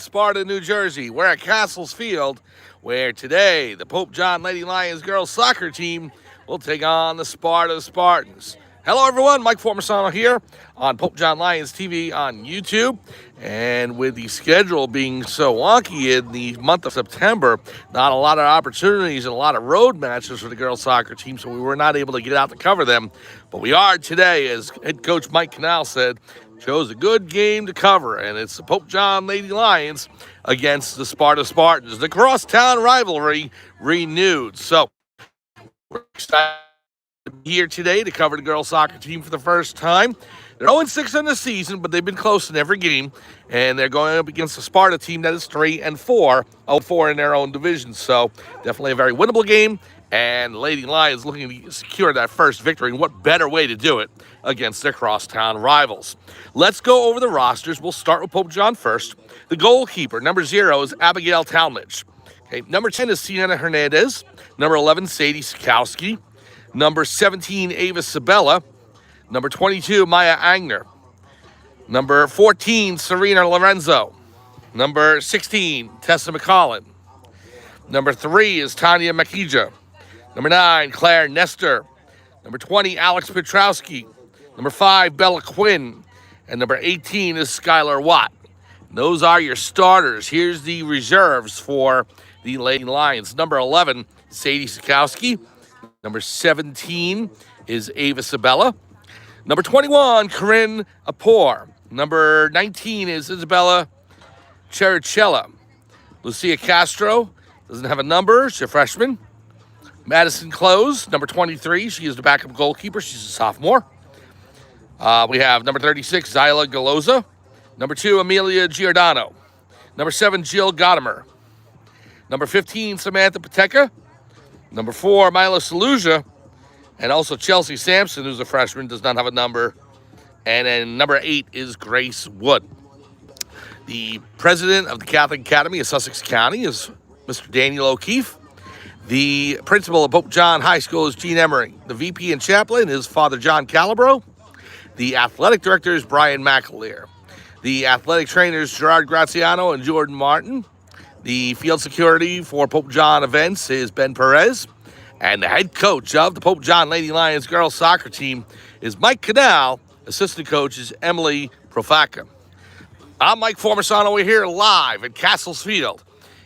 Sparta, New Jersey. We're at Castles Field, where today the Pope John Lady Lions girls soccer team will take on the Sparta Spartans. Hello, everyone. Mike Formasano here on Pope John Lions TV on YouTube. And with the schedule being so wonky in the month of September, not a lot of opportunities and a lot of road matches for the girls soccer team, so we were not able to get out to cover them. But we are today, as head coach Mike Canal said, chose a good game to cover, and it's the Pope John Lady Lions against the Sparta Spartans. The crosstown rivalry renewed. So we're excited to be here today to cover the girls soccer team for the first time. They're 0-6 in the season, but they've been close in every game, and they're going up against a Sparta team that is 3-4, 0-4 in their own division. So definitely a very winnable game, and Lady Lions looking to secure that first victory, and what better way to do it against their crosstown rivals. Let's go over the rosters. We'll start with Pope John first. The goalkeeper, number 0, is Abigail Talmadge. Okay, number 10 is Sienna Hernandez. Number 11, Sadie Sikowski. Number 17, Ava Sabella. Number 22, Maya Agner. Number 14, Serena Lorenzo. Number 16, Tessa McCollin. Number 3 is Tanya Makija. Number 9, Claire Nestor. Number 20, Alex Petrowski. Number 5, Bella Quinn. And number 18 is Skylar Watt. Those are your starters. Here's the reserves for the Lady Lions. Number 11, Sadie Sikowski. Number 17 is Ava Sabella. Number 21, Corinne Apor. Number 19 is Isabella Chericella. Lucia Castro doesn't have a number. She's a freshman. Madison Close, number 23. She is the backup goalkeeper. She's a sophomore. We have number 36, Zyla Galoza. Number 2, Amelia Giordano. Number 7, Jill Godimer. Number 15, Samantha Pateca. Number 4, Milo Saluja. And also Chelsea Sampson, who's a freshman, does not have a number. And then number 8 is Grace Wood. The president of the Catholic Academy of Sussex County is Mr. Daniel O'Keefe. The principal of Pope John High School is Gene Emery. The VP and chaplain is Father John Calabro. The athletic director is Brian McAleer. The athletic trainers, Gerard Graziano and Jordan Martin. The field security for Pope John events is Ben Perez. And the head coach of the Pope John Lady Lions girls soccer team is Mike Canal. Assistant coach is Emily Profaca. I'm Mike Formasano. We're here live at Castles Field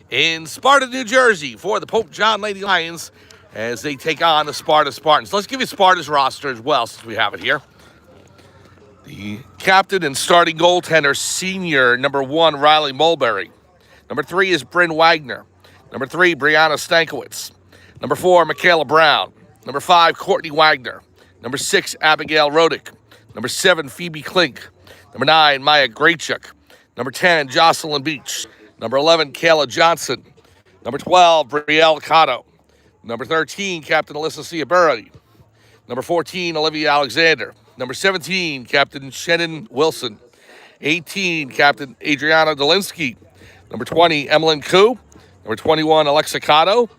in Sparta, New Jersey for the Pope John Lady Lions as they take on the Sparta Spartans. Let's give you Sparta's roster as well since we have it here. The captain and starting goaltender, senior, number 1, Riley Mulberry. Number 3 is Bryn Wagner. Number 3, Brianna Stankiewicz. Number 4, Michaela Brown. Number 5, Courtney Wagner. Number 6, Abigail Rodick. Number 7, Phoebe Klink. Number 9, Maya Graychuk. Number 10, Jocelyn Beach. Number 11, Kayla Johnson. Number 12, Brielle Cotto. Number 13, Captain Alyssa Ciaburri. Number 14, Olivia Alexander. Number 17, Captain Shannon Wilson. 18, Captain Adriana Dolinsky. Number 20, Emmeline Koo. Number 21, Alexa Cotto.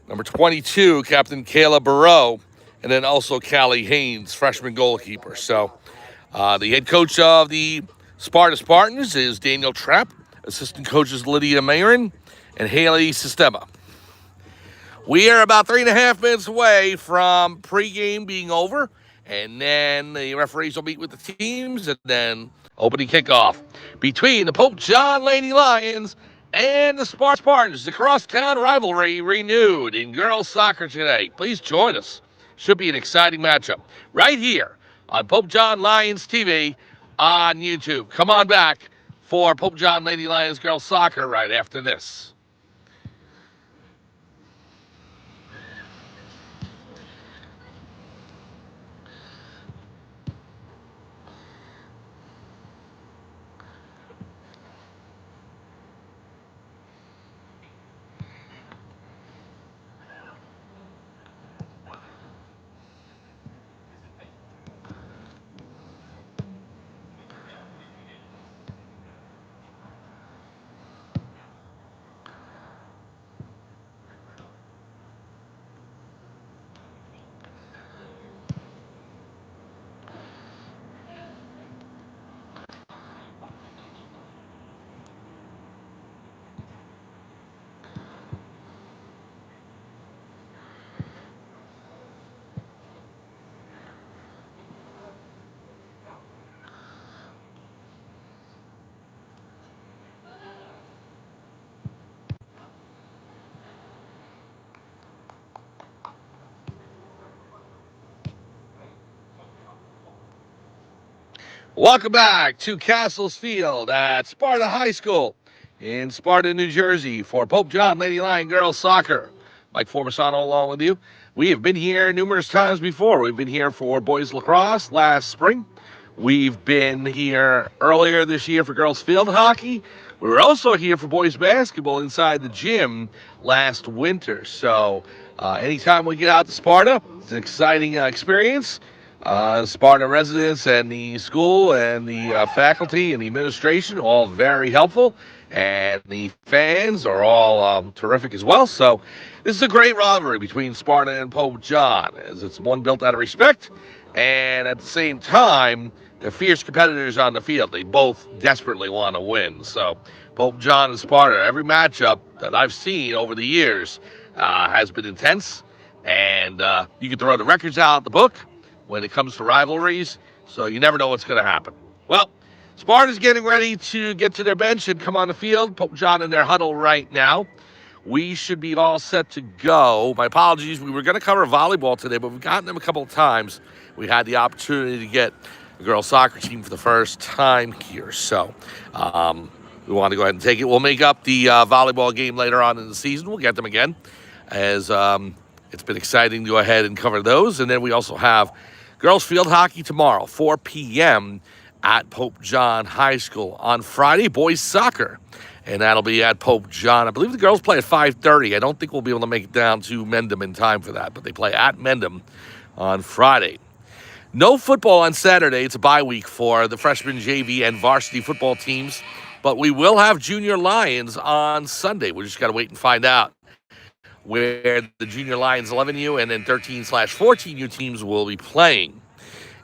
Number 22, Captain Kayla Barreau. And then also Callie Haynes, freshman goalkeeper. So the head coach of the Sparta Spartans is Daniel Trapp. Assistant coaches Lydia Mayron and Haley Sistema. We are about 3.5 minutes away from pregame being over. And then the referees will meet with the teams and then opening kickoff between the Pope John Lady Lions and the Sparta Spartans. The crosstown rivalry renewed in girls soccer today. Please join us. Should be an exciting matchup right here on Pope John Lions TV on YouTube. Come on back for Pope John Lady Lions girls soccer right after this. Welcome back to Castles Field at Sparta High School in Sparta, New Jersey for Pope John Lady Lion Girls Soccer. Mike Formasano along with you. We have been here numerous times before. We've been here for boys lacrosse last spring. We've been here earlier this year for girls field hockey. We were also here for boys basketball inside the gym last winter. So anytime we get out to Sparta, it's an exciting experience. Sparta residents and the school and the faculty and the administration all very helpful, and the fans are all terrific as well. So this is a great rivalry between Sparta and Pope John, as it's one built out of respect, and at the same time, they're fierce competitors on the field. They both desperately want to win. So Pope John and Sparta, every matchup that I've seen over the years has been intense, and you can throw the records out the book when it comes to rivalries, so you never know what's going to happen. Well, Sparta's getting ready to get to their bench and come on the field. Pope John in their huddle right now. We should be all set to go. My apologies, we were going to cover volleyball today, but we've gotten them a couple of times. We had the opportunity to get the girls' soccer team for the first time here, so we want to go ahead and take it. We'll make up the volleyball game later on in the season. We'll get them again, as it's been exciting to go ahead and cover those. And then we also have girls field hockey tomorrow, 4 p.m. at Pope John High School. On Friday, boys soccer, and that'll be at Pope John. I believe the girls play at 5:30. I don't think we'll be able to make it down to Mendham in time for that, but they play at Mendham on Friday. No football on Saturday. It's a bye week for the freshman JV and varsity football teams, but we will have junior Lions on Sunday. We just got to wait and find out where the junior Lions 11U and then 13/14U teams will be playing.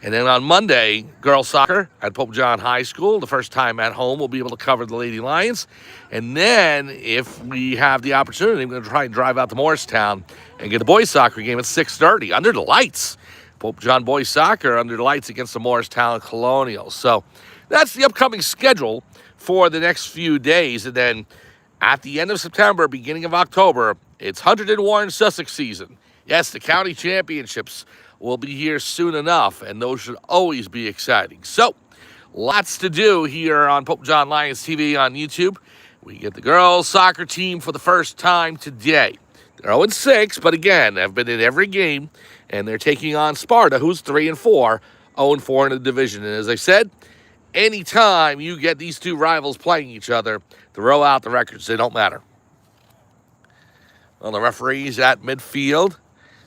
And then on Monday, girls soccer at Pope John High School. The first time at home, we'll be able to cover the Lady Lions. And then if we have the opportunity, I'm going to try and drive out to Morristown and get the boys soccer game at 6:30 under the lights. Pope John boys soccer under the lights against the Morristown Colonials. So that's the upcoming schedule for the next few days. And then at the end of September, beginning of October, it's Huntington Warren Sussex season. Yes, the county championships will be here soon enough, and those should always be exciting. So, lots to do here on Pope John Lions TV on YouTube. We get the girls' soccer team for the first time today. They're 0-6, but again, have been in every game, and they're taking on Sparta, who's 3-4, 0-4 in the division. And as I said, anytime you get these two rivals playing each other, throw out the records. They don't matter. Well, the referees at midfield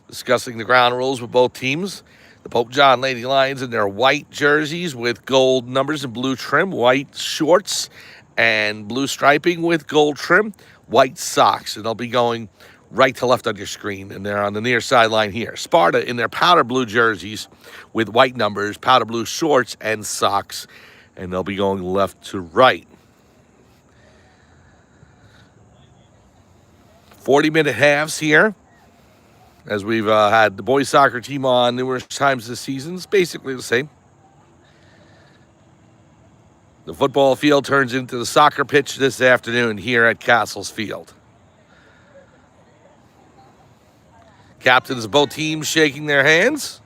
discussing the ground rules with both teams. The Pope John Lady Lions in their white jerseys with gold numbers and blue trim, white shorts and blue striping with gold trim, white socks. And they'll be going right to left on your screen, and they're on the near sideline here. Sparta in their powder blue jerseys with white numbers, powder blue shorts and socks, and they'll be going left to right. 40-minute halves here, as we've had the boys soccer team on numerous times this season. It's basically the same. The football field turns into the soccer pitch this afternoon here at Castles Field. Captains of both teams shaking their hands.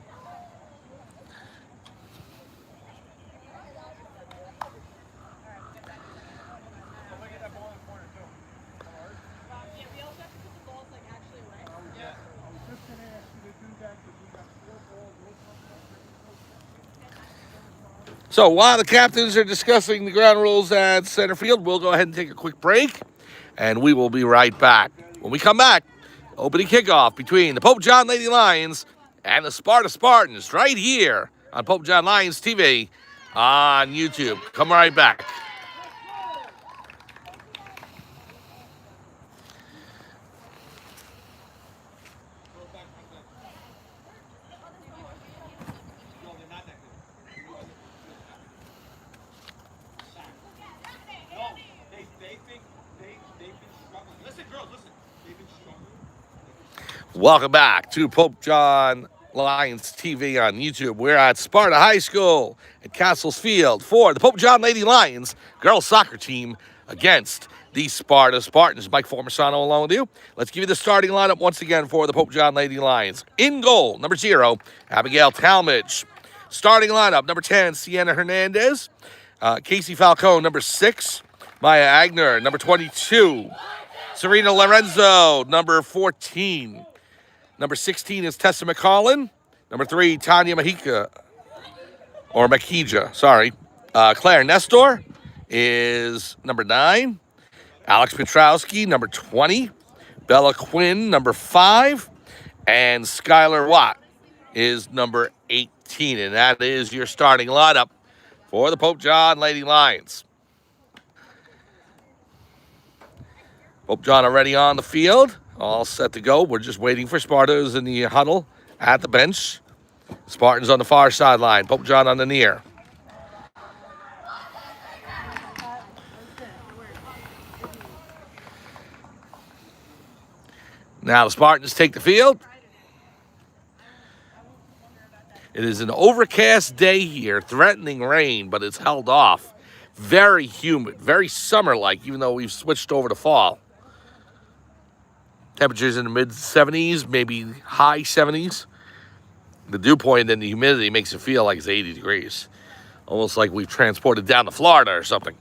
So while the captains are discussing the ground rules at center field, we'll go ahead and take a quick break, and we will be right back. When we come back, opening kickoff between the Pope John Lady Lions and the Sparta Spartans right here on Pope John Lions TV on YouTube. Come right back. Welcome back to Pope John Lions TV on YouTube. We're at Sparta High School at Castles Field for the Pope John Lady Lions girls soccer team against the Sparta Spartans. Mike Formasano along with you. Let's give you the starting lineup once again for the Pope John Lady Lions. In goal, number 0, Abigail Talmadge. Starting lineup, number 10, Sienna Hernandez. Casey Falcone, number 6. Maya Agner, number 22. Serena Lorenzo, number 14. Number 16 is Tessa McCollin. Number 3, Tanya Makija, sorry. Claire Nestor is number 9. Alex Petrowski, number 20. Bella Quinn, number 5. And Skylar Watt is number 18. And that is your starting lineup for the Pope John Lady Lions. Pope John already on the field, all set to go. We're just waiting for Sparta's in the huddle at the bench. Spartans on the far sideline, Pope John on the near. Now the Spartans take the field. It is an overcast day here, threatening rain, but it's held off. Very humid, very summer-like, even though we've switched over to fall. Temperatures in the mid-70s, maybe high 70s. The dew point and the humidity makes it feel like it's 80 degrees. Almost like we've transported down to Florida or something.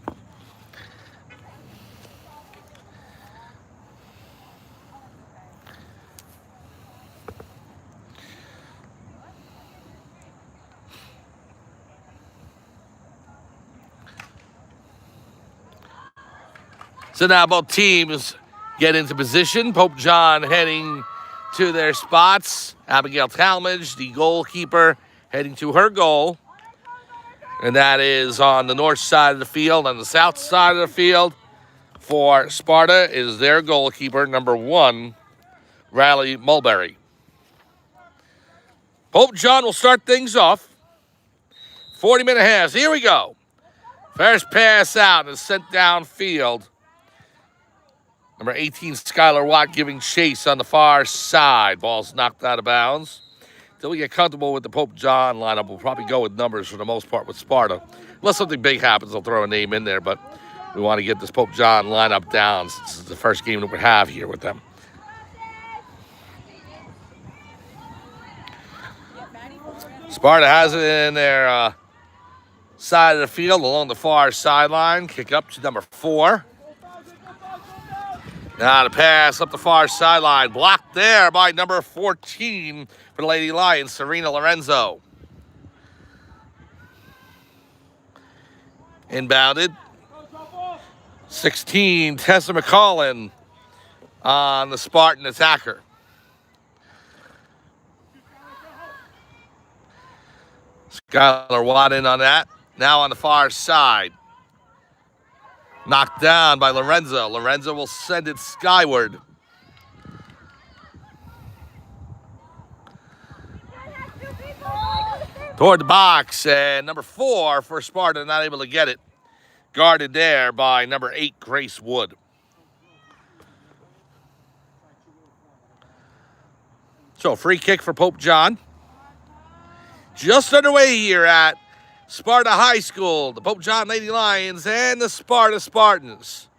So now both teams get into position. Pope John heading to their spots. Abigail Talmadge, the goalkeeper, heading to her goal. And that is on the north side of the field. On the south side of the field for Sparta is their goalkeeper, number 1, Riley Mulberry. Pope John will start things off. 40-minute halves. Here we go. First pass out is sent downfield. Number 18, Skylar Watt giving chase on the far side. Ball's knocked out of bounds. Until we get comfortable with the Pope John lineup, we'll probably go with numbers for the most part with Sparta. Unless something big happens, I'll throw a name in there. But we want to get this Pope John lineup down since this is the first game that we have here with them. Sparta has it in their side of the field along the far sideline. Kick up to number 4. Now the pass up the far sideline. Blocked there by number 14 for the Lady Lions, Serena Lorenzo. Inbounded. 16, Tessa McCollin on the Spartan attacker. Skylar Watt in on that. Now on the far side. Knocked down by Lorenzo. Lorenzo will send it skyward. Toward the box, and number 4 for Sparta, not able to get it. Guarded there by number 8, Grace Wood. So, free kick for Pope John. Just underway here at Sparta High School, the Pope John Lady Lions, and the Sparta Spartans.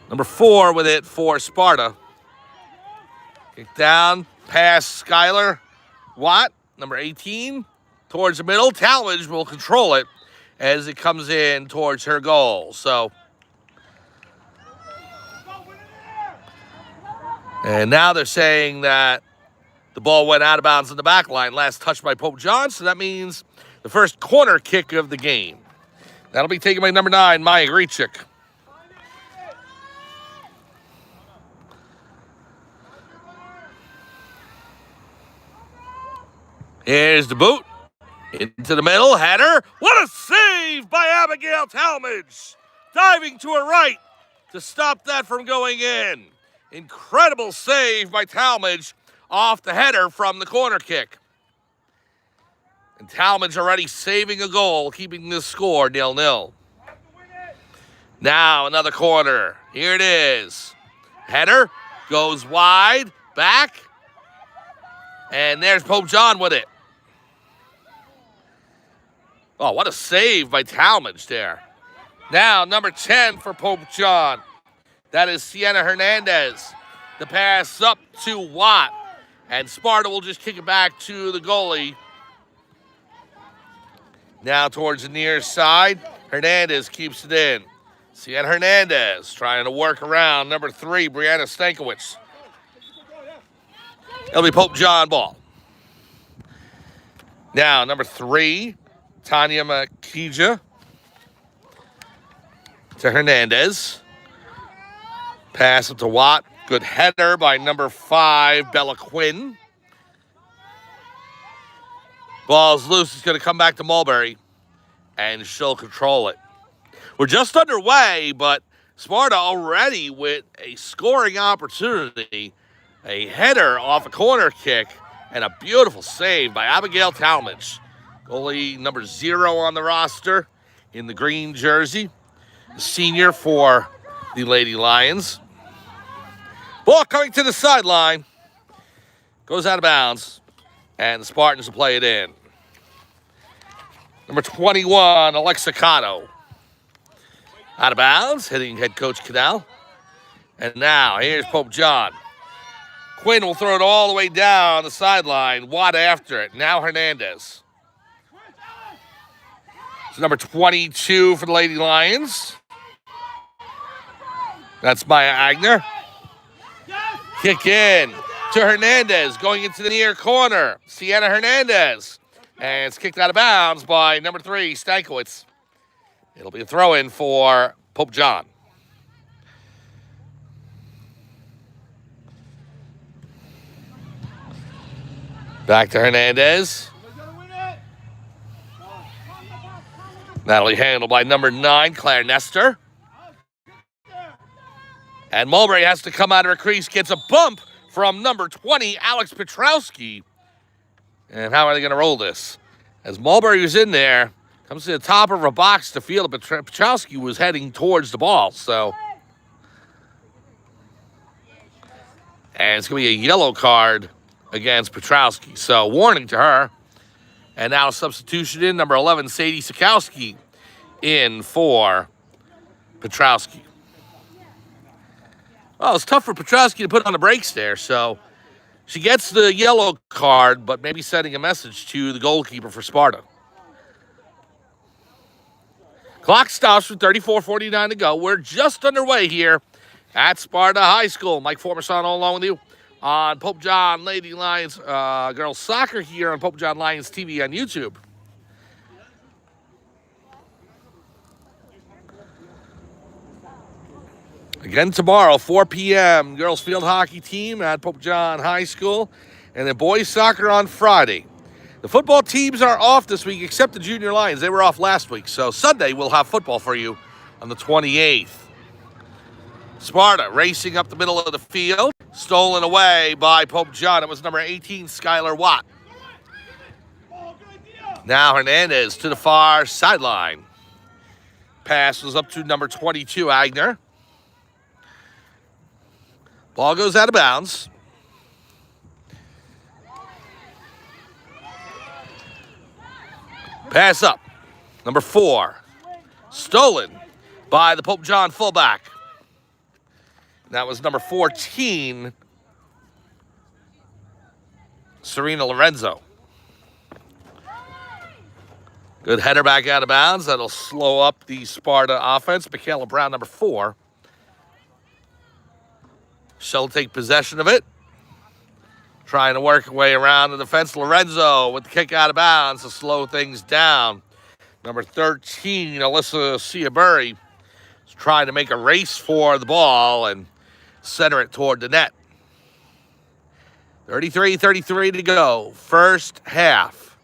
Number 4 with it for Sparta. Kick down, pass Skylar Watt, number 18, towards the middle. Talmadge will control it as it comes in towards her goal. So, and now they're saying that the ball went out of bounds in the back line, last touched by Pope John, so that means the first corner kick of the game. That'll be taken by number 9, Maya Grichik. Here's the boot. Into the middle, header. What a save by Abigail Talmadge. Diving to her right to stop that from going in. Incredible save by Talmadge off the header from the corner kick. And Talmadge already saving a goal, keeping the score 0-0. Now another corner. Here it is. Header goes wide, back. And there's Pope John with it. Oh, what a save by Talmadge there. Now, number 10 for Pope John. That is Sienna Hernandez. The pass up to Watt. And Sparta will just kick it back to the goalie. Now towards the near side. Hernandez keeps it in. Sienna Hernandez trying to work around number 3, Brianna Stankiewicz. It'll be Pope John ball. Now number 3, Tanya Makija to Hernandez. Pass it to Watt. Good header by number 5, Bella Quinn. Ball's loose. It's going to come back to Mulberry, and she'll control it. We're just underway, but Sparta already with a scoring opportunity, a header off a corner kick, and a beautiful save by Abigail Talmadge. Goalie number 0 on the roster in the green jersey, the senior for the Lady Lions. Ball coming to the sideline. Goes out of bounds. And the Spartans will play it in. Number 21, Alexa Cotto. Out of bounds, hitting head coach Cadell. And now, here's Pope John. Quinn will throw it all the way down the sideline. Watt after it. Now Hernandez. It's number 22 for the Lady Lions. That's Maya Agner. Kick in to Hernandez, going into the near corner. Sienna Hernandez. And it's kicked out of bounds by number 3, Stankiewicz. It'll be a throw-in for Pope John. Back to Hernandez. That'll be handled by number 9, Claire Nestor. And Mulberry has to come out of her crease, gets a bump from number 20, Alex Petrowski. And how are they going to roll this? As Mulberry was in there, comes to the top of her box to feel it, but Petrowski was heading towards the ball. And it's going to be a yellow card against Petrowski. So warning to her. And now substitution in, number 11, Sadie Sikowski in for Petrowski. Well, it's tough for Petrowski to put on the brakes there, so she gets the yellow card, but maybe sending a message to the goalkeeper for Sparta. Clock stops with 34:49 to go. We're just underway here at Sparta High School. Mike Formerson all along with you on Pope John Lady Lions girls soccer here on Pope John Lions TV on YouTube. Again tomorrow, 4 p.m., girls field hockey team at Pope John High School, and then boys soccer on Friday. The football teams are off this week, except the Junior Lions. They were off last week, so Sunday we'll have football for you on the 28th. Sparta racing up the middle of the field, stolen away by Pope John. It was number 18, Skylar Watt. Now Hernandez to the far sideline. Pass was up to number 22, Agner. Ball goes out of bounds. Pass up. Number 4. Stolen by the Pope John fullback. That was number 14, Serena Lorenzo. Good header back out of bounds. That'll slow up the Sparta offense. Michaela Brown, number 4. She'll take possession of it. Trying to work her way around the defense. Lorenzo with the kick out of bounds to slow things down. Number 13, Alyssa Ciaburri, is trying to make a race for the ball and center it toward the net. 33-33 to go. First half.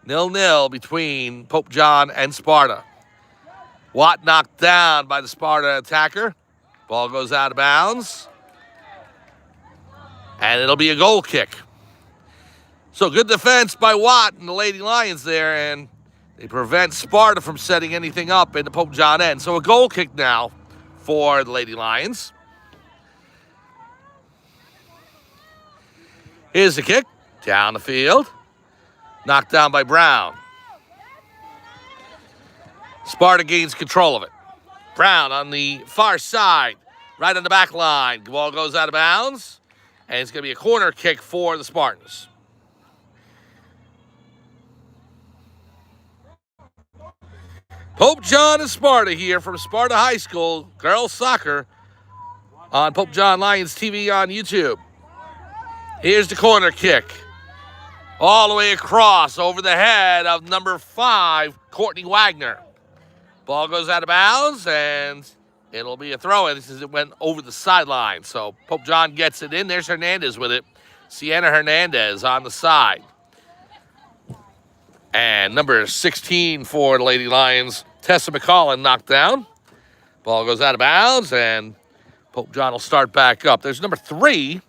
0-0 between Pope John and Sparta. Watt knocked down by the Sparta attacker. Ball goes out of bounds. And it'll be a goal kick. So good defense by Watt and the Lady Lions there, and they prevent Sparta from setting anything up in the Pope John end. So a goal kick now for the Lady Lions. Here's the kick. Down the field. Knocked down by Brown. Sparta gains control of it. Brown on the far side, right on the back line. The ball goes out of bounds. And it's going to be a corner kick for the Spartans. Pope John and Sparta here from Sparta High School, girls soccer on Pope John Lions TV on YouTube. Here's the corner kick. All the way across over the head of number 5, Courtney Wagner. Ball goes out of bounds, and it'll be a throw-in. This is it went over the sideline. So Pope John gets it in. There's Hernandez with it. Sienna Hernandez on the side. And number 16 for the Lady Lions, Tessa McCollin knocked down. Ball goes out of bounds, and Pope John will start back up. There's number 3,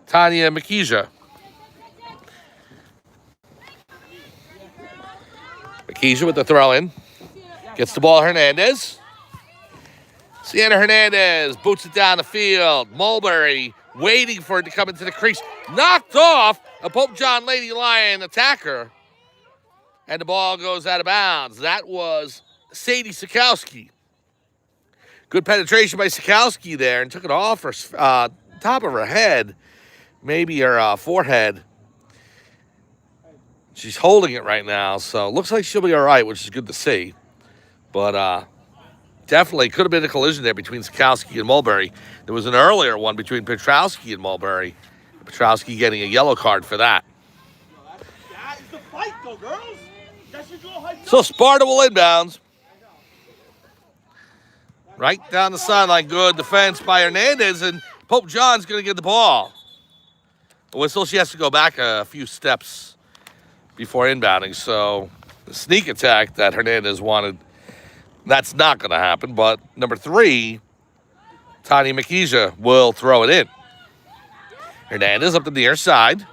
Tanya Makija. Makija with the throw-in. Gets the ball, Hernandez. Sienna Hernandez boots it down the field. Mulberry waiting for it to come into the crease. Knocked off a Pope John Lady Lion attacker. And the ball goes out of bounds. That was Sadie Sikowski. Good penetration by Sikowski there and took it off her top of her head, maybe her forehead. She's holding it right now, so looks like she'll be all right, which is good to see. But definitely could have been a collision there between Sikowski and Mulberry. There was an earlier one between Petrowski and Mulberry. Petrowski getting a yellow card for that. That is the fight, though, girls. So Sparta will inbounds. Right down the sideline. Good defense by Hernandez, and Pope John's going to get the ball. A whistle, she has to go back a few steps before inbounding. So the sneak attack that Hernandez wanted, that's not going to happen. But number 3, Tanya Makija will throw it in. Hernandez up to the near side.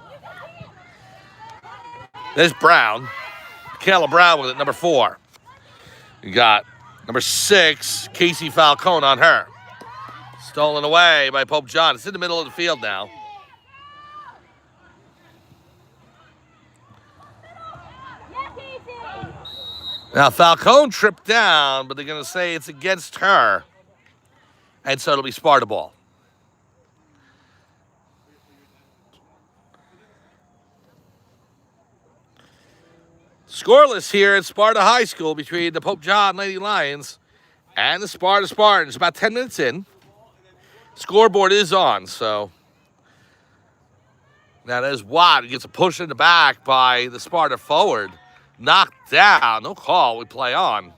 There's Brown. Kayla Brown with it, number 4. You got number 6, Casey Falcone on her. Stolen away by Pope John. It's in the middle of the field now. Now Falcone tripped down, but they're going to say it's against her. And so it'll be Sparta ball. Scoreless here at Sparta High School between the Pope John Lady Lions and the Sparta Spartans. About 10 minutes in. Scoreboard is on, so now there's Watt. He gets a push in the back by the Sparta forward. Knocked down. No call. We play on.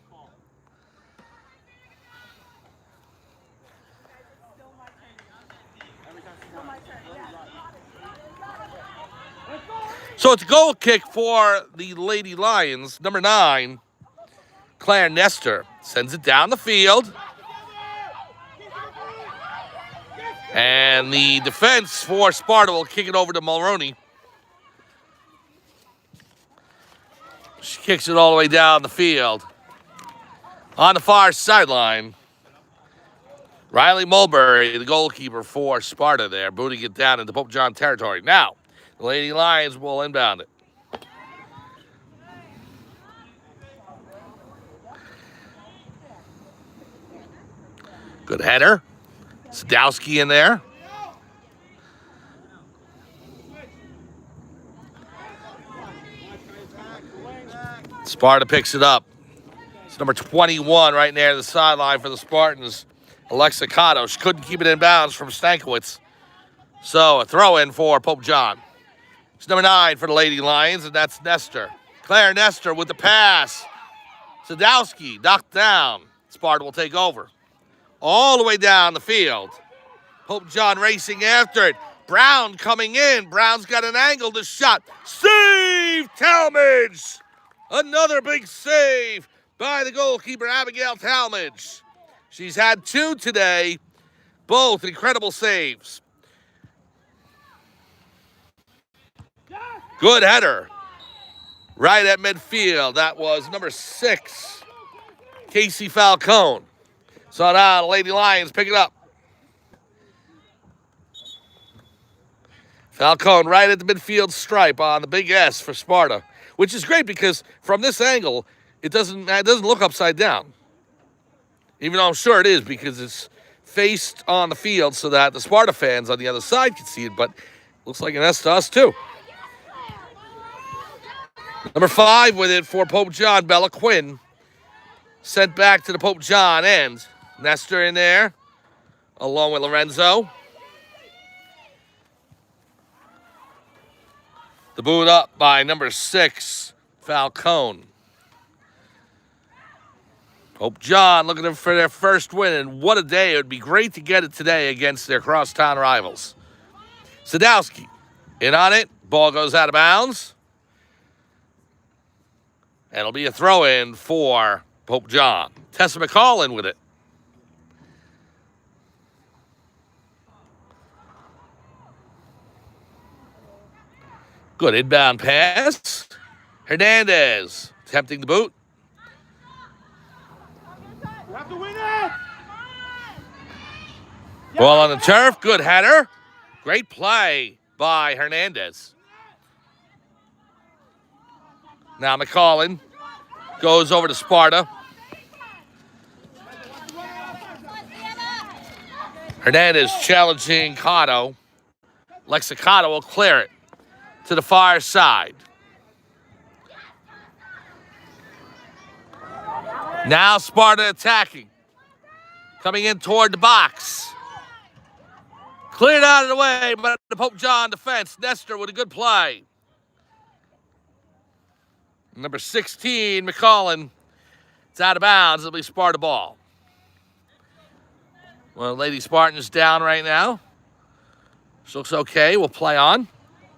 So it's a goal kick for the Lady Lions. Number 9, Claire Nestor, sends it down the field. And the defense for Sparta will kick it over to Mulroney. She kicks it all the way down the field. On the far sideline, Riley Mulberry, the goalkeeper for Sparta there, booting it down into Pope John territory. Now, the Lady Lions will inbound it. Good header. Sadowski in there. Sparta picks it up. It's number 21 right near the sideline for the Spartans. Alexa Cotto. She couldn't keep it in bounds from Stankiewicz. So a throw in for Pope John. It's number 9 for the Lady Lions, and that's Nestor. Claire Nestor with the pass. Sadowski knocked down. Sparta will take over. All the way down the field. Pope John racing after it. Brown coming in. Brown's got an angle to shot. Save Talmadge! Another big save by the goalkeeper, Abigail Talmadge. She's had 2 today. Both incredible saves. Good header. Right at midfield. That was number 6, Casey Falcone. So now the Lady Lions pick it up. Falcone right at the midfield stripe on the big S for Sparta, which is great because from this angle, it doesn't look upside down. Even though I'm sure it is because it's faced on the field so that the Sparta fans on the other side can see it, but looks like an S to us too. Number 5 with it for Pope John, Bella Quinn. Sent back to the Pope John end. Nestor in there, along with Lorenzo. The boot up by number 6, Falcone. Pope John looking for their first win, and what a day. It would be great to get it today against their crosstown rivals. Sadowski in on it. Ball goes out of bounds. And it'll be a throw-in for Pope John. Tessa McCollin with it. Good inbound pass. Hernandez attempting the boot. You have to win it. Ball on the turf. Good header. Great play by Hernandez. Now McCollin goes over to Sparta. Hernandez challenging Cotto. Lexicato will clear it to the far side. Now Sparta attacking. Coming in toward the box. Cleared out of the way, but the Pope John defense. Nestor with a good play. Number 16, McCollin. It's out of bounds. It'll be Sparta ball. Well, Lady Spartans down right now. This looks okay. We'll play on.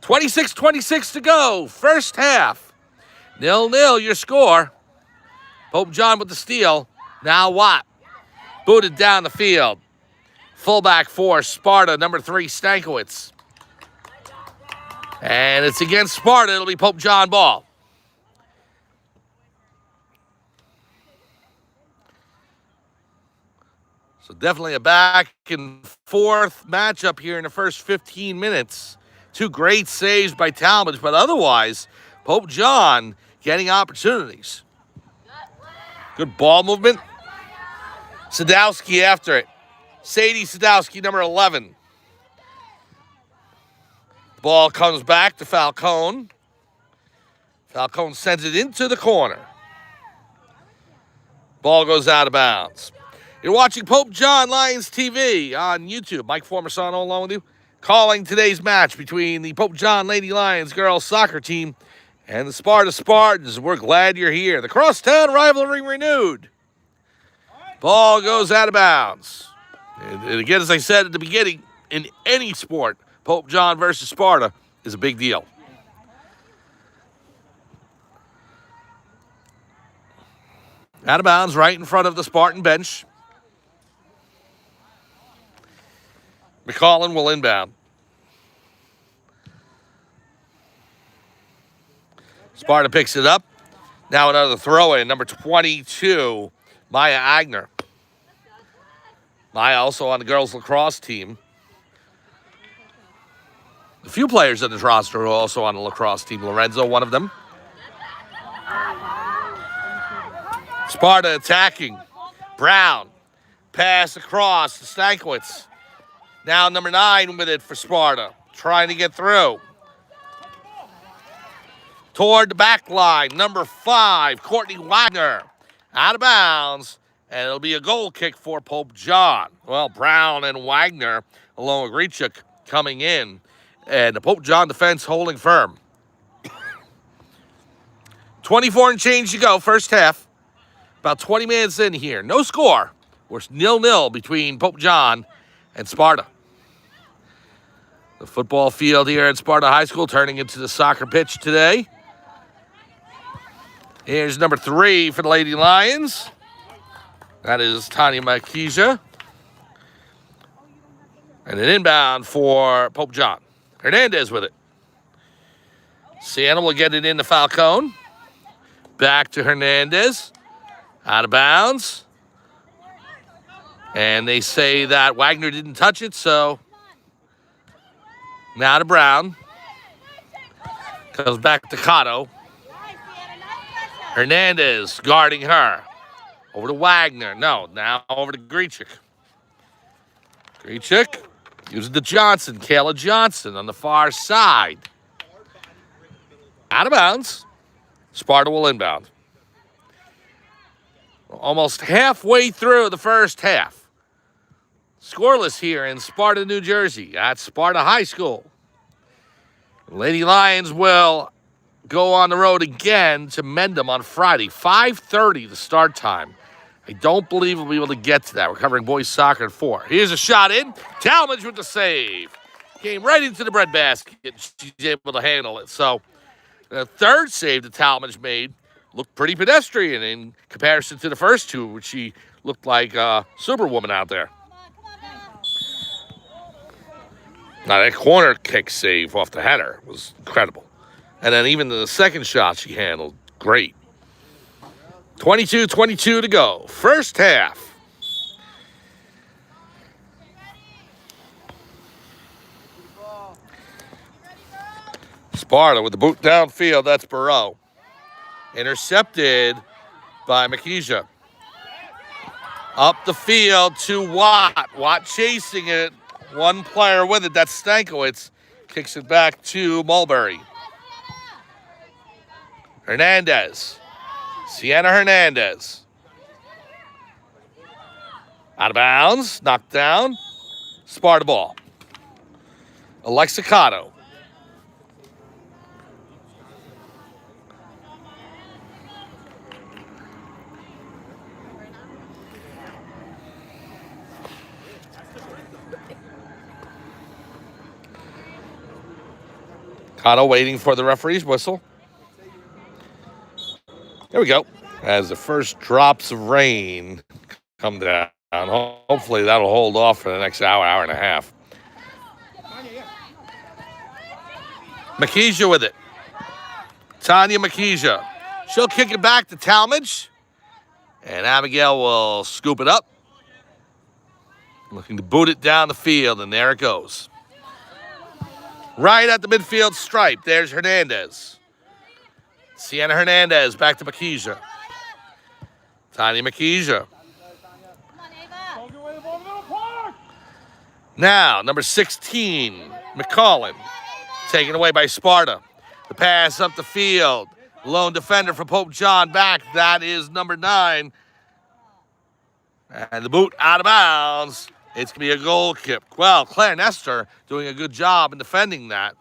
26-26 to go. First half. 0-0 your score. Pope John with the steal. Now Watt. Booted down the field. Fullback for Sparta, number 3, Stankiewicz. And it's against Sparta. It'll be Pope John ball. So definitely a back and forth matchup here in the first 15 minutes. 2 great saves by Talmadge, but otherwise, Pope John getting opportunities. Good ball movement. Sadowski after it. Sadie Sadowski, number 11. The ball comes back to Falcone. Falcone sends it into the corner. Ball goes out of bounds. You're watching Pope John Lions TV on YouTube. Mike Formasano along with you, calling today's match between the Pope John Lady Lions girls soccer team and the Sparta Spartans. We're glad you're here. The crosstown rivalry renewed. Ball goes out of bounds. And again, as I said at the beginning, in any sport, Pope John versus Sparta is a big deal. Out of bounds right in front of the Spartan bench. McCollin will inbound. Sparta picks it up. Now another throw-in, number 22, Maya Agner. Maya also on the girls lacrosse team. A few players on this roster are also on the lacrosse team. Lorenzo, one of them. Sparta attacking. Brown. Pass across to Stankiewicz. Now number 9 with it for Sparta. Trying to get through. Toward the back line. Number 5, Courtney Wagner. Out of bounds. And it'll be a goal kick for Pope John. Well, Brown and Wagner, along with Grichuk, coming in. And the Pope John defense holding firm. 24 and change to go, first half. About 20 minutes in here. No score. We're 0-0 between Pope John and Sparta. The football field here at Sparta High School turning into the soccer pitch today. Here's number 3 for the Lady Lions. That is Tanya Makija. And an inbound for Pope John. Hernandez with it. Sienna will get it into Falcone. Back to Hernandez. Out of bounds. And they say that Wagner didn't touch it, so now to Brown. Comes back to Cotto. Hernandez guarding her. Over to Wagner. No, now over to Grichuk. Great check. Using the Johnson, Kayla Johnson on the far side. Out of bounds. Sparta will inbound. Almost halfway through the first half. Scoreless here in Sparta, New Jersey at Sparta High School. Lady Lions will go on the road again to Mendham on Friday. 5:30 the start time. I don't believe we'll be able to get to that. We're covering boys soccer at 4. Here's a shot in. Talmadge with the save. Came right into the breadbasket. She's able to handle it. So the third save that Talmadge made looked pretty pedestrian in comparison to the first two, which she looked like a superwoman out there. Now, that corner kick save off the header was incredible. And then even the second shot she handled great. 22-22 to go. First half. Sparta with the boot downfield. That's Burrow. Intercepted by Makija. Up the field to Watt. Watt chasing it. One player with it. That's Stankiewicz. Kicks it back to Mulberry. Hernandez. Sienna Hernandez. Out of bounds. Knocked down. Sparta ball. Alexa Cotto. Cotto waiting for the referee's whistle. There we go. As the first drops of rain come down. Hopefully that'll hold off for the next hour, hour and a half. Makija with it. Tanya Makija. She'll kick it back to Talmadge. And Abigail will scoop it up. Looking to boot it down the field, and there it goes. Right at the midfield stripe. There's Hernandez. Sienna Hernandez back to Makija. Tanya Makija. Now, number 16, McCollin. Taken away by Sparta. The pass up the field. Lone defender for Pope John back. That is number 9. And the boot out of bounds. It's going to be a goal kick. Well, Claire Nestor doing a good job in defending that.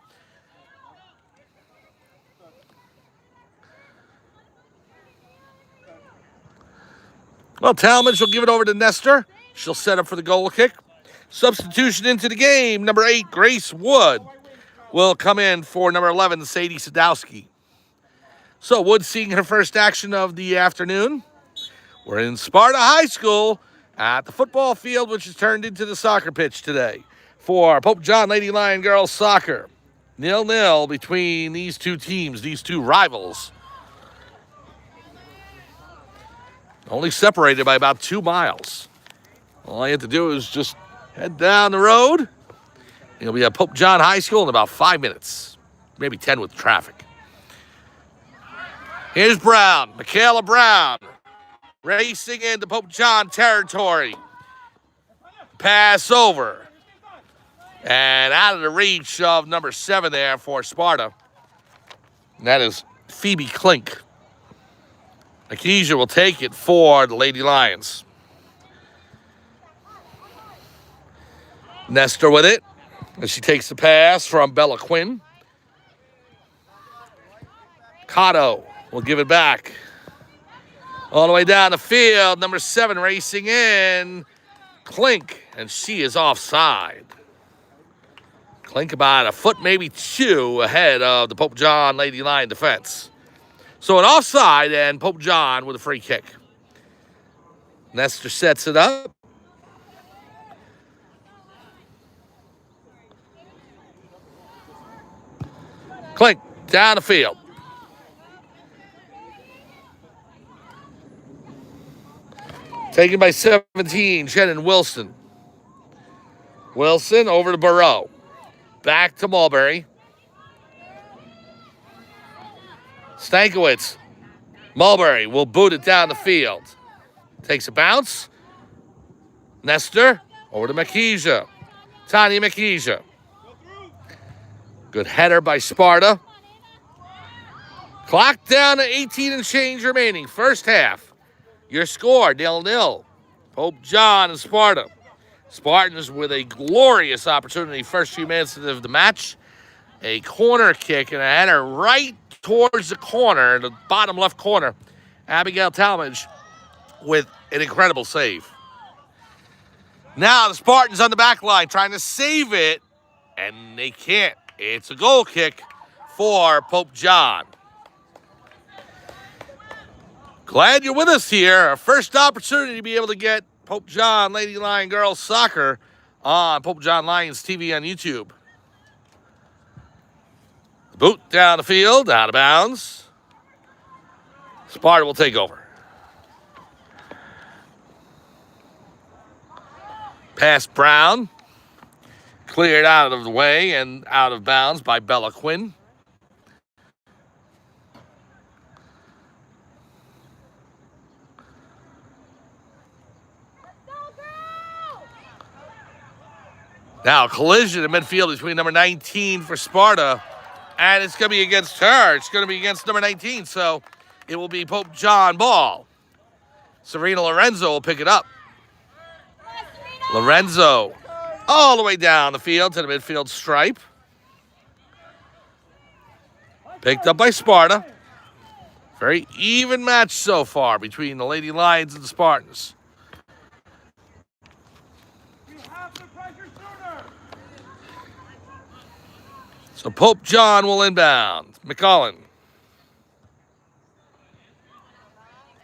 Well, Talmadge will give it over to Nestor. She'll set up for the goal kick. Substitution into the game. Number 8, Grace Wood, will come in for number 11, Sadie Sadowski. So Wood seeing her first action of the afternoon. We're in Sparta High School at the football field, which is turned into the soccer pitch today for Pope John Lady Lion Girls Soccer. 0-0 between these two teams, these two rivals. Only separated by about 2 miles. All I have to do is just head down the road. It'll be at Pope John High School in about 5 minutes, maybe 10 with traffic. Here's Brown, Michaela Brown, racing into Pope John territory. Pass over. And out of the reach of number 7 there for Sparta. And that is Phoebe Klink. Makija will take it for the Lady Lions. Nestor with it. As she takes the pass from Bella Quinn. Cotto will give it back. All the way down the field, number 7 racing in. Klink, and she is offside. Klink about a foot, maybe 2 ahead of the Pope John Lady Lion defense. So an offside, and Pope John with a free kick. Nestor sets it up. Klink down the field. Taken by 17, Shannon Wilson. Wilson over to Burrow. Back to Mulberry. Stankiewicz. Mulberry will boot it down the field. Takes a bounce. Nestor Over to Makija. Tanya Makija. Good header by Sparta. Clock down to 18 and change remaining. First half. Your score, 0-0. Pope John and Sparta. Spartans with a glorious opportunity first few minutes of the match. A corner kick and a header right towards the corner, the bottom left corner. Abigail Talmadge with an incredible save. Now the Spartans on the back line trying to save it, and they can't. It's a goal kick for Pope John. Glad you're with us here. Our first opportunity to be able to get Pope John Lady Lion Girls Soccer on Pope John Lions TV on YouTube. The boot down the field, out of bounds. Sparta will take over. Pass Brown. Cleared out of the way and out of bounds by Bella Quinn. Now, collision in midfield between number 19 for Sparta, and it's going to be against her. It's going to be against number 19, so it will be Pope John ball. Serena Lorenzo will pick it up. Lorenzo all the way down the field to the midfield stripe. Picked up by Sparta. Very even match so far between the Lady Lions and the Spartans. So Pope John will inbound. McCullen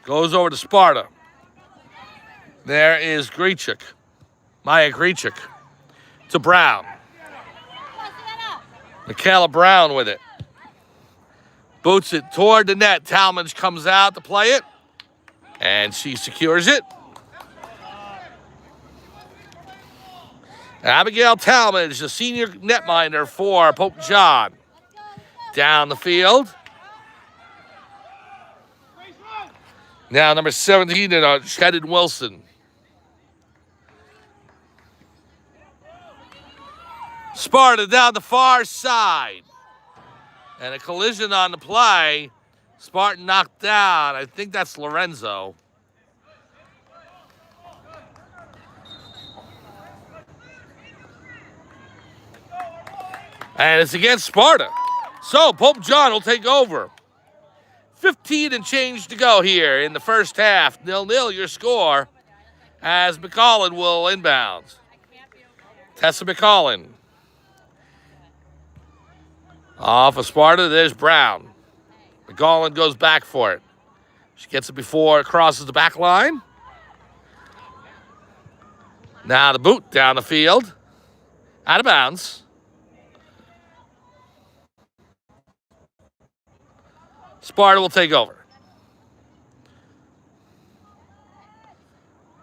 goes over to Sparta. There is Grichuk. Maya Grichuk to Brown. Michaela Brown with it. Boots it toward the net. Talmadge comes out to play it, and she secures it. Abigail Talmadge, the senior netminder for Pope John. Down the field. Now number 17, Shannon Wilson. Sparta down the far side. And a collision on the play. Spartan knocked down. I think that's Lorenzo. And it's against Sparta. So Pope John will take over. 15 and change to go here in the first half. 0-0 your score as McCullen will inbound. Tessa McCullen. Off of Sparta, there's Brown. McCullen goes back for it. She gets it before it crosses the back line. Now the boot down the field. Out of bounds. Sparta will take over.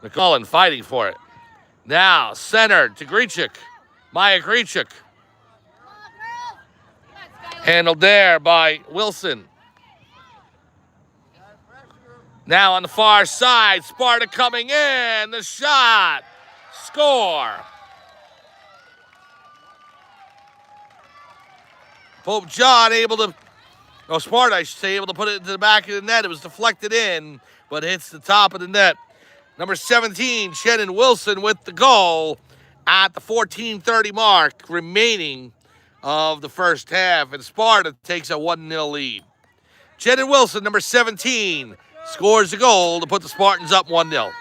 McCullen fighting for it. Now centered to Grichuk. Maya Grichuk. Handled there by Wilson. Now on the far side, Sparta coming in. The shot. Score. Pope John able to... Sparta, I should say, able to put it into the back of the net. It was deflected in, but hits the top of the net. Number 17, Shannon Wilson with the goal at the 14:30 mark remaining of the first half. And Sparta takes a 1-0 lead. Shannon Wilson, number 17, scores the goal to put the Spartans up 1-0.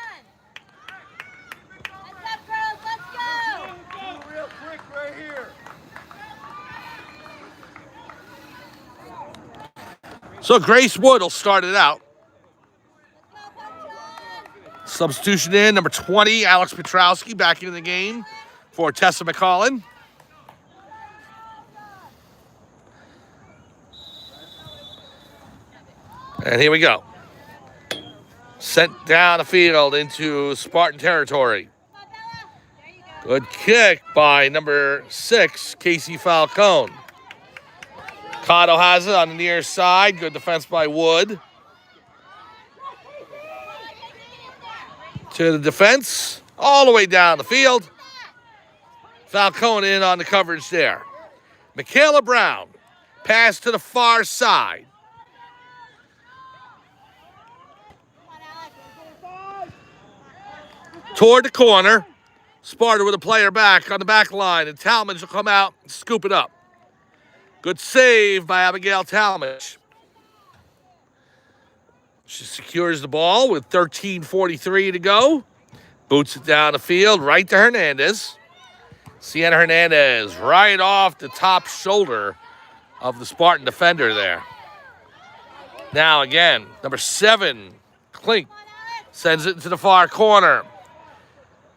So Grace Wood will start it out. Substitution in, number 20, Alex Petrowski back into the game for Tessa McCullen. And here we go. Sent down the field into Spartan territory. Good kick by number 6, Casey Falcone. Cotto has it on the near side. Good defense by Wood. To the defense. All the way down the field. Falcone in on the coverage there. Michaela Brown. Pass to the far side. Toward the corner. Sparta with a player back on the back line, and Talmadge will come out and scoop it up. Good save by Abigail Talmadge. She secures the ball with 13:43 to go. Boots it down the field right to Hernandez. Sienna Hernandez right off the top shoulder of the Spartan defender there. Now again, number 7, Klink, sends it into the far corner.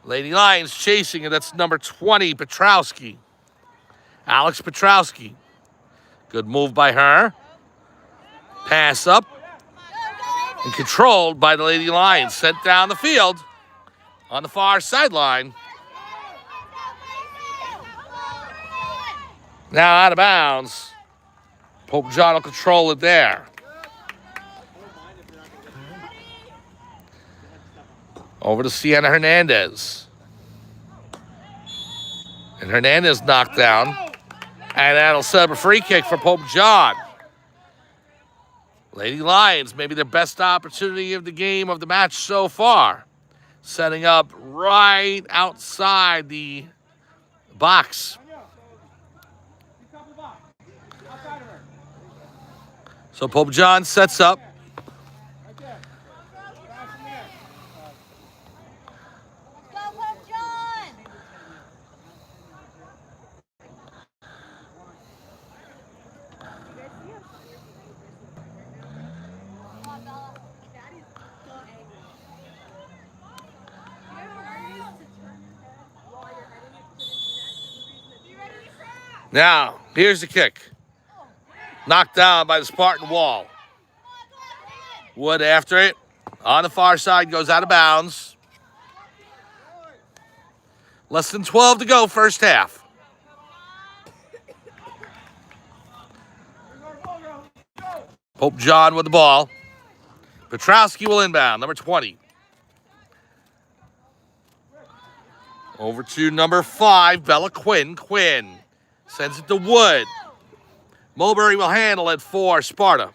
Lady Lions chasing it. That's number 20, Petrowski. Alex Petrowski. Good move by her. Pass up. And controlled by the Lady Lions. Sent down the field on the far sideline. Now out of bounds. Pope John will control it there. Over to Sienna Hernandez. And Hernandez knocked down. And that'll set up a free kick for Pope John. Lady Lions, maybe their best opportunity of the game, of the match so far. Setting up right outside the box. So Pope John sets up. Now, here's the kick. Knocked down by the Spartan wall. Wood after it. On the far side, goes out of bounds. Less than 12 to go, first half. Pope John with the ball. Petrowski will inbound, number 20. Over to number 5, Bella Quinn. Quinn sends it to Wood. Mulberry will handle it for Sparta.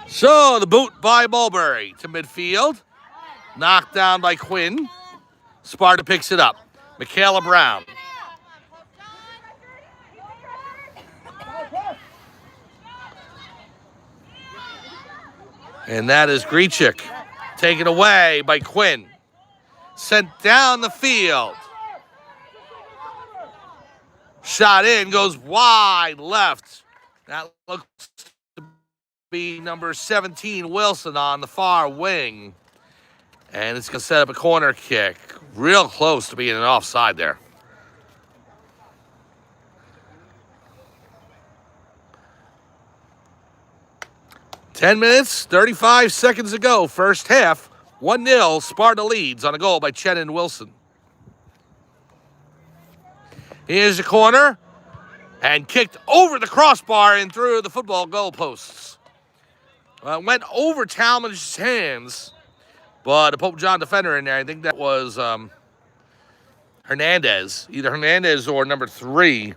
So the boot by Mulberry to midfield. Knocked down by Quinn. Sparta picks it up. Michaela Brown. And that is Grichik. Taken away by Quinn. Sent down the field. Shot in, goes wide left. That looks to be number 17, Wilson, on the far wing. And it's going to set up a corner kick. Real close to being an offside there. Ten minutes, 35 seconds to go. First half, 1-0. Sparta leads on a goal by Chenin Wilson. Here's the corner. And kicked over the crossbar and through the football goalposts. Went over Talmadge's hands. But a Pope John defender in there. I think that was Hernandez. Either Hernandez or number 3.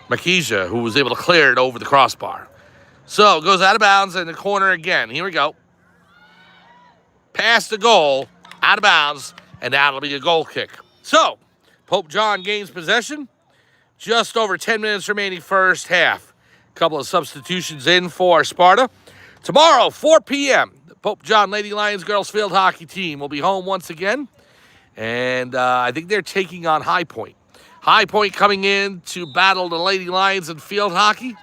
Makija, who was able to clear it over the crossbar. So, it goes out of bounds in the corner again. Here we go. Past the goal, out of bounds, and that'll be a goal kick. So, Pope John gains possession. Just over 10 minutes remaining first half. A couple of substitutions in for Sparta. Tomorrow, 4 p.m., the Pope John Lady Lions girls field hockey team will be home once again. And I think they're taking on High Point. High Point coming in to battle the Lady Lions in field hockey.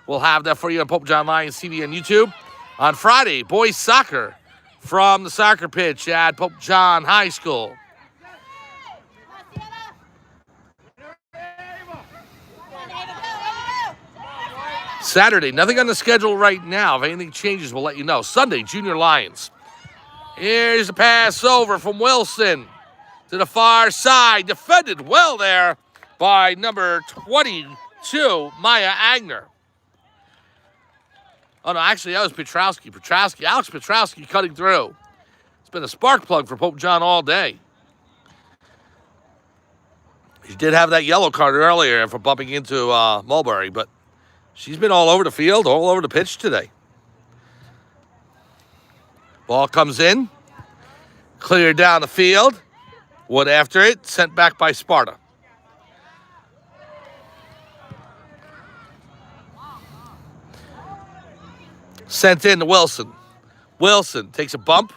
We'll have that for you on Pope John Lions TV on YouTube. On Friday, boys soccer from the soccer pitch at Pope John High School. Saturday, nothing on the schedule right now. If anything changes, we'll let you know. Sunday, Junior Lions. Here's a pass over from Wilson to the far side. Defended well there by number 22, Maya Agner. Oh, no, actually, that was Petrowski. Alex Petrowski cutting through. It's been a spark plug for Pope John all day. She did have that yellow card earlier for bumping into Mulberry, but she's been all over the field, all over the pitch today. Ball comes in, cleared down the field. Wood after it, sent back by Sparta. Sent in to Wilson. Wilson takes a bump.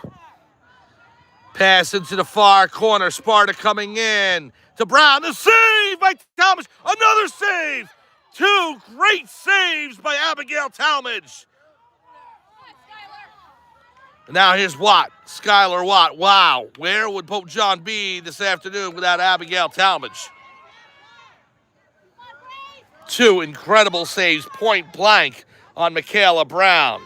Pass into the far corner. Sparta coming in to Brown. The save by Talmadge. Another save. Two great saves by Abigail Talmadge. Now here's Watt. Skylar Watt. Wow. Where would Pope John be this afternoon without Abigail Talmadge? Two incredible saves, point blank, on Michaela Brown.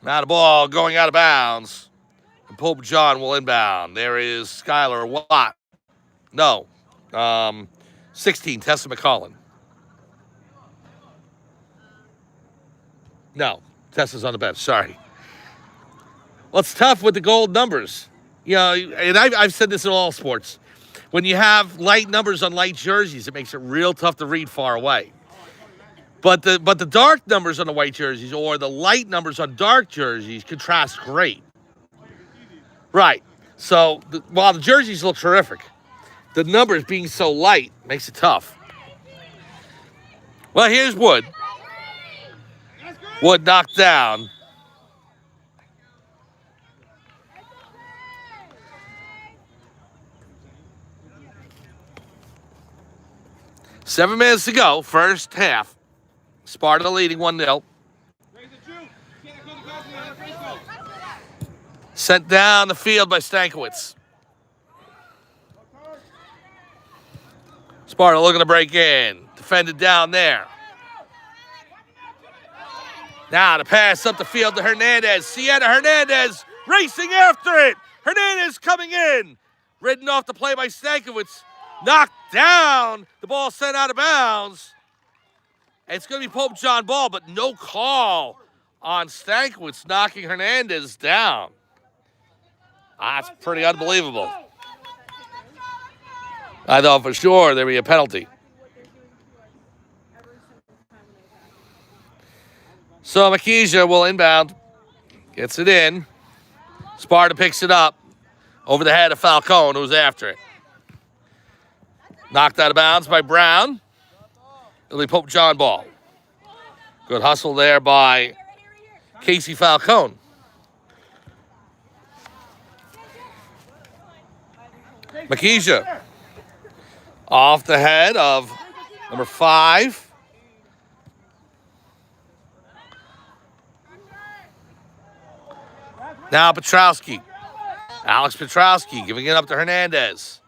Now the ball going out of bounds. And Pope John will inbound. There is Skylar Watt. No. 16, Tessa McCollin. No, Tessa's on the bench. Sorry. Well, it's tough with the gold numbers. You know, and I've said this in all sports. When you have light numbers on light jerseys, it makes it real tough to read far away. But the dark numbers on the white jerseys or the light numbers on dark jerseys contrast great. Right. So while the jerseys look terrific, the numbers being so light makes it tough. Well, here's Wood. Wood knocked down. Seven minutes to go, first half. Sparta leading 1-0. Sent down the field by Stankiewicz. Sparta looking to break in. Defended down there. Now the pass up the field to Hernandez. Sienna Hernandez racing after it. Hernandez coming in. Ridden off the play by Stankiewicz. Knocked down. The ball sent out of bounds. And it's going to be Pope John ball, but no call on Stankiewicz knocking Hernandez down. That's pretty unbelievable. I thought for sure there'd be a penalty. So Makija will inbound. Gets it in. Sparta picks it up over the head of Falcone, who's after it. Knocked out of bounds by Brown. It'll be Pope John ball. Good hustle there by Casey Falcone. Makija off the head of number 5. Now Petrowski. Alex Petrowski giving it up to Hernandez.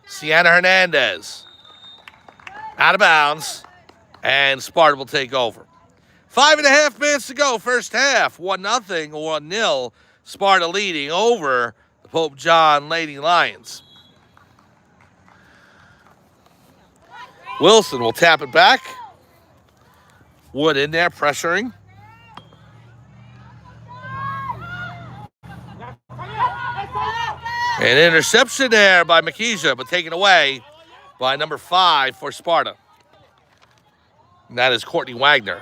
Sienna Hernandez. Out of bounds. And Sparta will take over. 5.5 minutes to go, first half. 1-0, 1-0. Sparta leading over the Pope John Lady Lions. Wilson will tap it back. Wood in there pressuring. An interception there by Makija, but taken away by number 5 for Sparta. And that is Courtney Wagner.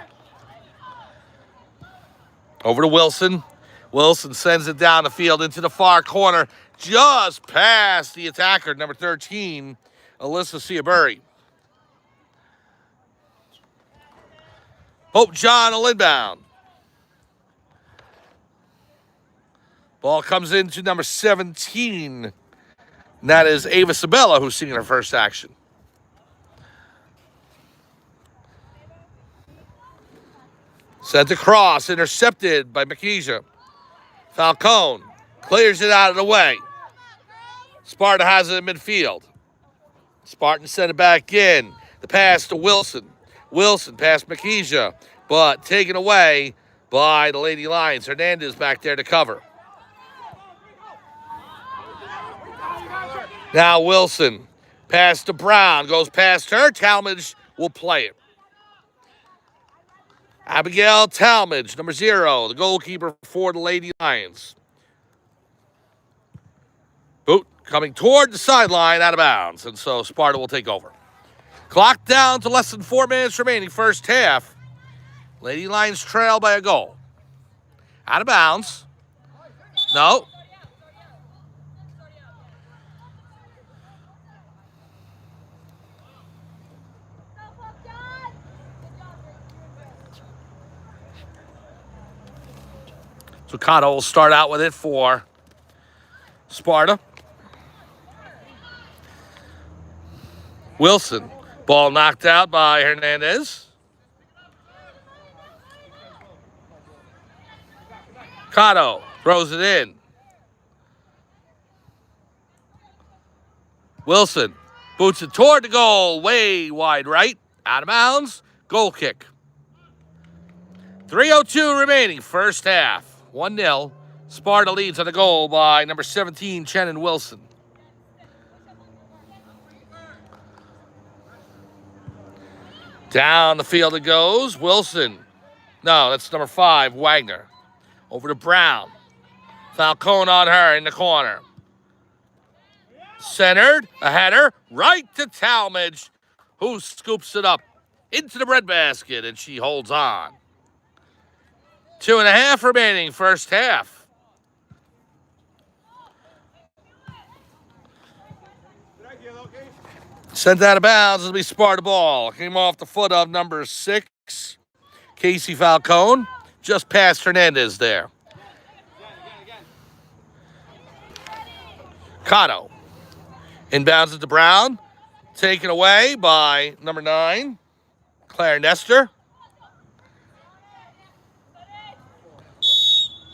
Over to Wilson. Wilson sends it down the field into the far corner, just past the attacker, number 13, Alyssa Ciaburri. Pope John will inbound. Ball comes into number 17. And that is Ava Sabella, who's seeing her first action. Sent across, intercepted by Makija. Falcone clears it out of the way. Sparta has it in midfield. Spartans send it back in. The pass to Wilson. Wilson past Makija, but taken away by the Lady Lions. Hernandez back there to cover. Now Wilson, pass to Brown, goes past her. Talmadge will play it. Abigail Talmadge, number 0, the goalkeeper for the Lady Lions. Boot coming toward the sideline, out of bounds, and so Sparta will take over. Clock down to less than 4 minutes remaining, first half. Lady Lions trail by a goal. Out of bounds. No. So Cotto will start out with it for Sparta. Wilson. Ball knocked out by Hernandez. Cotto throws it in. Wilson boots it toward the goal, way wide right. Out of bounds. Goal kick. 3:02 remaining, first half. 1-0. Sparta leads on the goal by number 17, Shannon Wilson. Down the field it goes. Wilson. No, that's number 5, Wagner. Over to Brown. Falcone on her in the corner. Centered. A header. Right to Talmadge, who scoops it up into the breadbasket, and she holds on. 2.5 remaining, first half. Sent out of bounds. It'll be Sparta ball. Came off the foot of number 6, Casey Falcone. Just past Hernandez there. Cotto. Inbounds it to Brown. Taken away by number 9, Claire Nestor.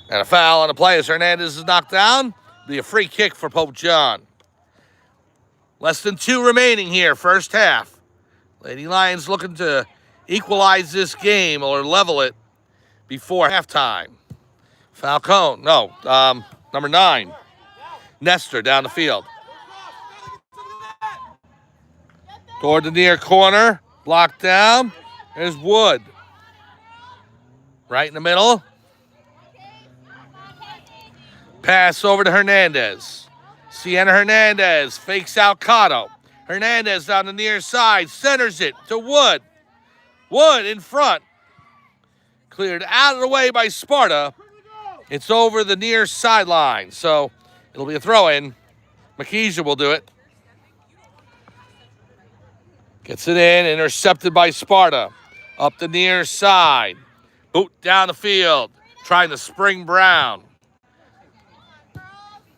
And a foul on the play as Hernandez is knocked down. Be a free kick for Pope John. Less than 2 remaining here, first half. Lady Lions looking to equalize this game or level it before halftime. Falcone, number 9, Nestor down the field. Toward the near corner, blocked down. There's Wood. Right in the middle. Pass over to Hernandez. Sienna Hernandez fakes out Cotto. Hernandez down the near side, centers it to Wood. Wood in front. Cleared out of the way by Sparta. It's over the near sideline, so it'll be a throw-in. Makija will do it. Gets it in, intercepted by Sparta. Up the near side. Boot down the field, trying to spring Brown.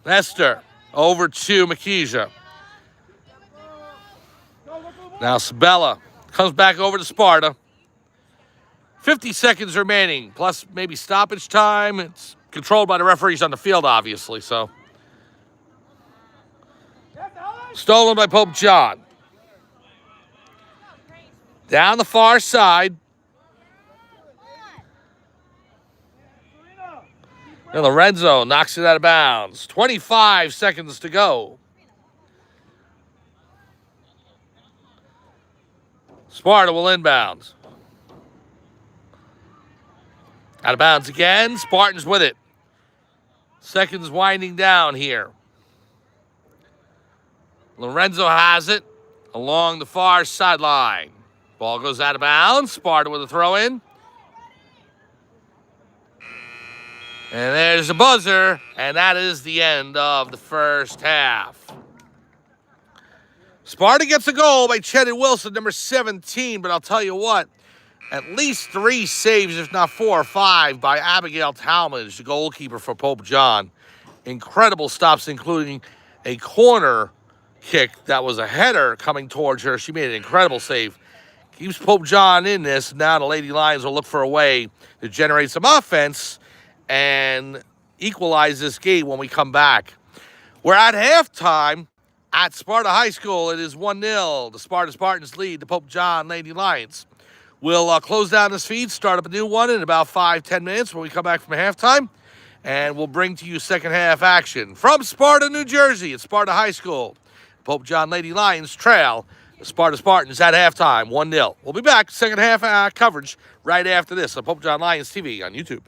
Nestor over to Makija. Now Sabella comes back over to Sparta. 50 seconds remaining, plus maybe stoppage time. It's controlled by the referees on the field, obviously, so. Stolen by Pope John. Down the far side. And Lorenzo knocks it out of bounds. 25 seconds to go. Sparta will inbound. Out of bounds again. Spartans with it. Seconds winding down here. Lorenzo has it along the far sideline. Ball goes out of bounds. Sparta with a throw-in. And there's a buzzer, and that is the end of the first half. Sparta gets a goal by Shannon Wilson, number 17, but I'll tell you what, at least 3 saves, if not 4 or 5, by Abigail Talmadge, the goalkeeper for Pope John. Incredible stops, including a corner kick that was a header coming towards her. She made an incredible save. Keeps Pope John in this. Now the Lady Lions will look for a way to generate some offense and equalize this game when we come back. We're at halftime at Sparta High School. It is 1-0. The Sparta Spartans lead the Pope John Lady Lions. We'll close down this feed, start up a new one in about 5-10 minutes when we come back from halftime, and we'll bring to you second half action. From Sparta, New Jersey, at Sparta High School, Pope John Lady Lions trail The Sparta Spartans at halftime, 1-0. We'll be back, second half coverage right after this on Pope John Lions TV on YouTube.